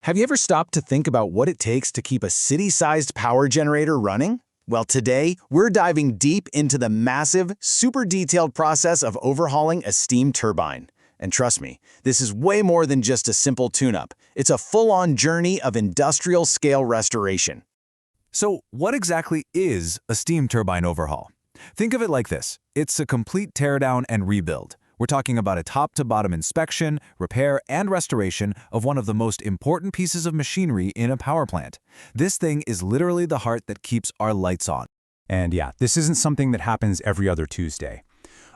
Have you ever stopped to think about what it takes to keep a city-sized power generator running? Well, today, we're diving deep into the massive, super detailed process of overhauling a steam turbine. And trust me, this is way more than just a simple tune-up. It's a full-on journey of industrial-scale restoration. So what exactly is a steam turbine overhaul? Think of it like this. It's a complete teardown and rebuild. We're talking about a top-to-bottom inspection, repair, and restoration of one of the most important pieces of machinery in a power plant. This thing is literally the heart that keeps our lights on. And yeah, this isn't something that happens every other Tuesday.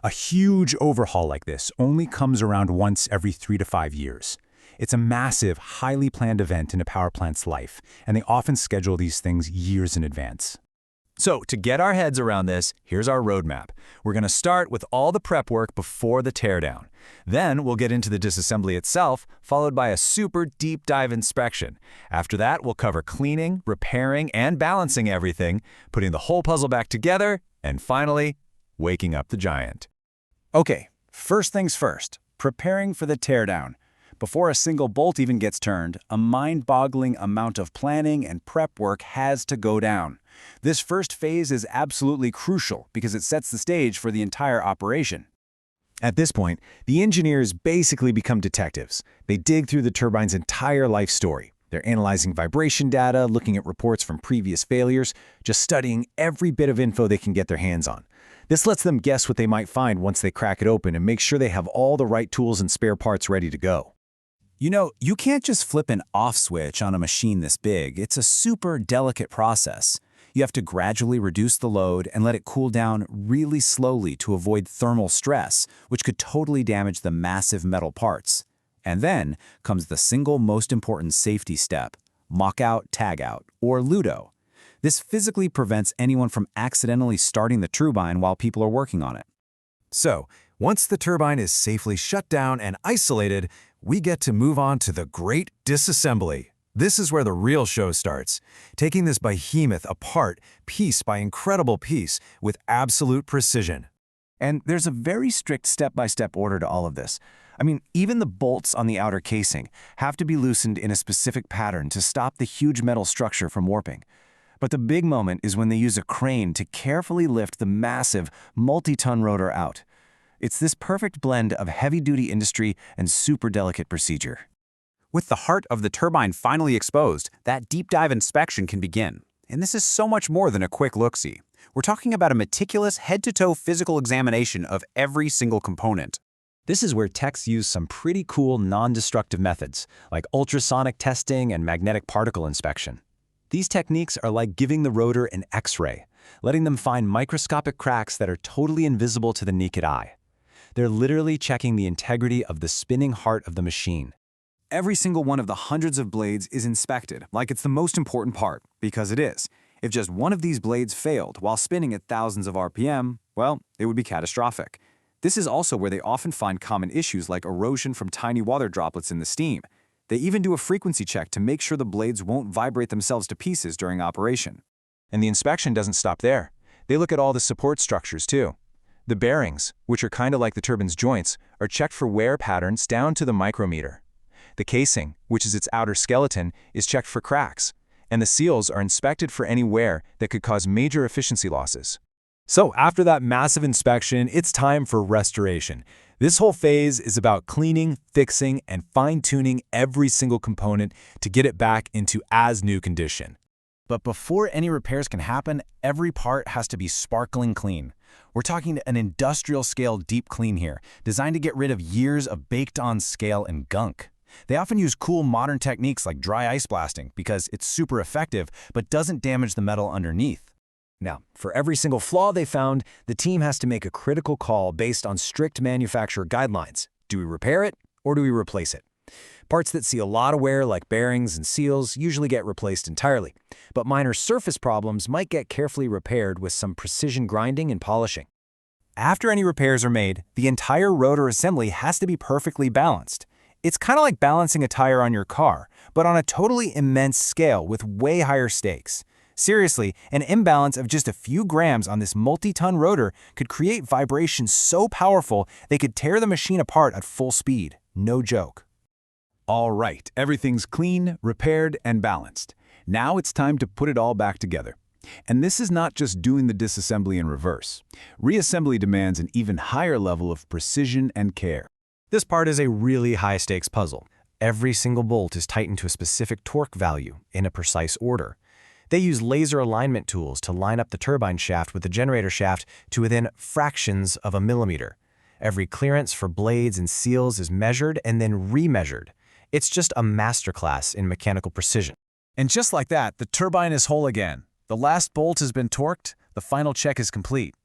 A huge overhaul like this only comes around once every 3 to 5 years. It's a massive, highly planned event in a power plant's life, and they often schedule these things years in advance. So, to get our heads around this, here's our roadmap. We're going to start with all the prep work before the teardown. Then we'll get into the disassembly itself, followed by a super deep dive inspection. After that, we'll cover cleaning, repairing, and balancing everything, putting the whole puzzle back together, and finally, waking up the giant. Okay, first things first, preparing for the teardown. Before a single bolt even gets turned, a mind-boggling amount of planning and prep work has to go down. This first phase is absolutely crucial because it sets the stage for the entire operation. At this point, the engineers basically become detectives. They dig through the turbine's entire life story. They're analyzing vibration data, looking at reports from previous failures, just studying every bit of info they can get their hands on. This lets them guess what they might find once they crack it open and make sure they have all the right tools and spare parts ready to go. You know, you can't just flip an off switch on a machine this big. It's a super delicate process. You have to gradually reduce the load and let it cool down really slowly to avoid thermal stress, which could totally damage the massive metal parts. And then comes the single most important safety step, mock-out, tag-out, or LUTO. This physically prevents anyone from accidentally starting the turbine while people are working on it. So, once the turbine is safely shut down and isolated, we get to move on to the great disassembly. This is where the real show starts, taking this behemoth apart piece by incredible piece with absolute precision. And there's a very strict step-by-step order to all of this. I mean, even the bolts on the outer casing have to be loosened in a specific pattern to stop the huge metal structure from warping. But the big moment is when they use a crane to carefully lift the massive, multi-ton rotor out. It's this perfect blend of heavy-duty industry and super delicate procedure. With the heart of the turbine finally exposed, that deep dive inspection can begin. And this is so much more than a quick look-see. We're talking about a meticulous head-to-toe physical examination of every single component. This is where techs use some pretty cool non-destructive methods, like ultrasonic testing and magnetic particle inspection. These techniques are like giving the rotor an X-ray, letting them find microscopic cracks that are totally invisible to the naked eye. They're literally checking the integrity of the spinning heart of the machine. Every single one of the hundreds of blades is inspected, like it's the most important part, because it is. If just one of these blades failed while spinning at thousands of RPM, well, it would be catastrophic. This is also where they often find common issues like erosion from tiny water droplets in the steam. They even do a frequency check to make sure the blades won't vibrate themselves to pieces during operation. And the inspection doesn't stop there. They look at all the support structures too. The bearings, which are kind of like the turbine's joints, are checked for wear patterns down to the micrometer. The casing, which is its outer skeleton, is checked for cracks, and the seals are inspected for any wear that could cause major efficiency losses. So after that massive inspection, it's time for restoration. This whole phase is about cleaning, fixing, and fine-tuning every single component to get it back into as-new condition. But before any repairs can happen, every part has to be sparkling clean. We're talking an industrial-scale deep clean here, designed to get rid of years of baked-on scale and gunk. They often use cool modern techniques like dry ice blasting because it's super effective but doesn't damage the metal underneath. Now, for every single flaw they found, the team has to make a critical call based on strict manufacturer guidelines. Do we repair it or do we replace it? Parts that see a lot of wear, like bearings and seals, usually get replaced entirely. But minor surface problems might get carefully repaired with some precision grinding and polishing. After any repairs are made, the entire rotor assembly has to be perfectly balanced. It's kind of like balancing a tire on your car, but on a totally immense scale with way higher stakes. Seriously, an imbalance of just a few grams on this multi-ton rotor could create vibrations so powerful they could tear the machine apart at full speed. No joke. All right, everything's clean, repaired, and balanced. Now it's time to put it all back together. And this is not just doing the disassembly in reverse. Reassembly demands an even higher level of precision and care. This part is a really high-stakes puzzle. Every single bolt is tightened to a specific torque value in a precise order. They use laser alignment tools to line up the turbine shaft with the generator shaft to within fractions of a millimeter. Every clearance for blades and seals is measured and then remeasured. It's just a masterclass in mechanical precision. And just like that, the turbine is whole again. The last bolt has been torqued, the final check is complete.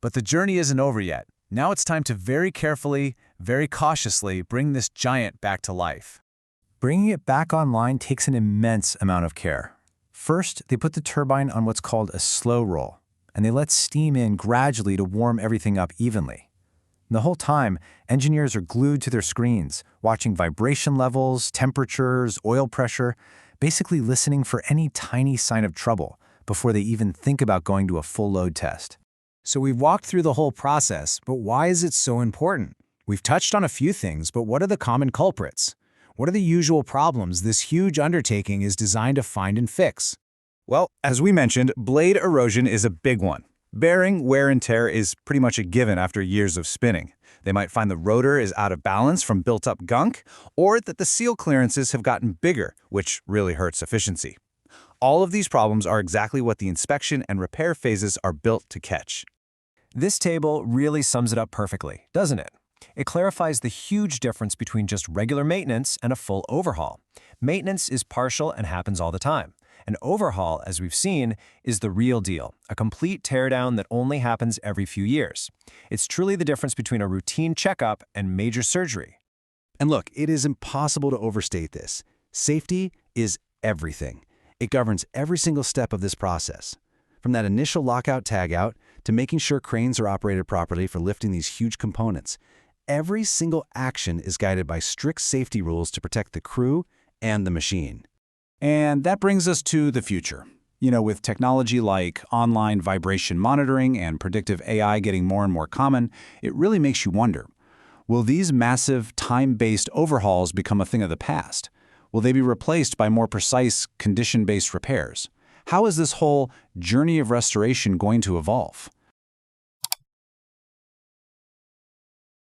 But the journey isn't over yet. Now it's time to very carefully, very cautiously bring this giant back to life. Bringing it back online takes an immense amount of care. First, they put the turbine on what's called a slow roll, and they let steam in gradually to warm everything up evenly. The whole time, engineers are glued to their screens, watching vibration levels, temperatures, oil pressure, basically listening for any tiny sign of trouble before they even think about going to a full load test. So we've walked through the whole process, but why is it so important? We've touched on a few things, but what are the common culprits? What are the usual problems this huge undertaking is designed to find and fix? Well, as we mentioned, blade erosion is a big one. Bearing wear and tear is pretty much a given after years of spinning. They might find the rotor is out of balance from built-up gunk, or that the seal clearances have gotten bigger, which really hurts efficiency. All of these problems are exactly what the inspection and repair phases are built to catch. This table really sums it up perfectly, doesn't it? It clarifies the huge difference between just regular maintenance and a full overhaul. Maintenance is partial and happens all the time. An overhaul, as we've seen, is the real deal, a complete teardown that only happens every few years. It's truly the difference between a routine checkup and major surgery. And look, it is impossible to overstate this. Safety is everything. It governs every single step of this process. From that initial lockout-tagout to making sure cranes are operated properly for lifting these huge components, every single action is guided by strict safety rules to protect the crew and the machine. And that brings us to the future. With technology like online vibration monitoring and predictive AI getting more and more common, it really makes you wonder, will these massive time-based overhauls become a thing of the past? Will they be replaced by more precise condition-based repairs? How is this whole journey of restoration going to evolve?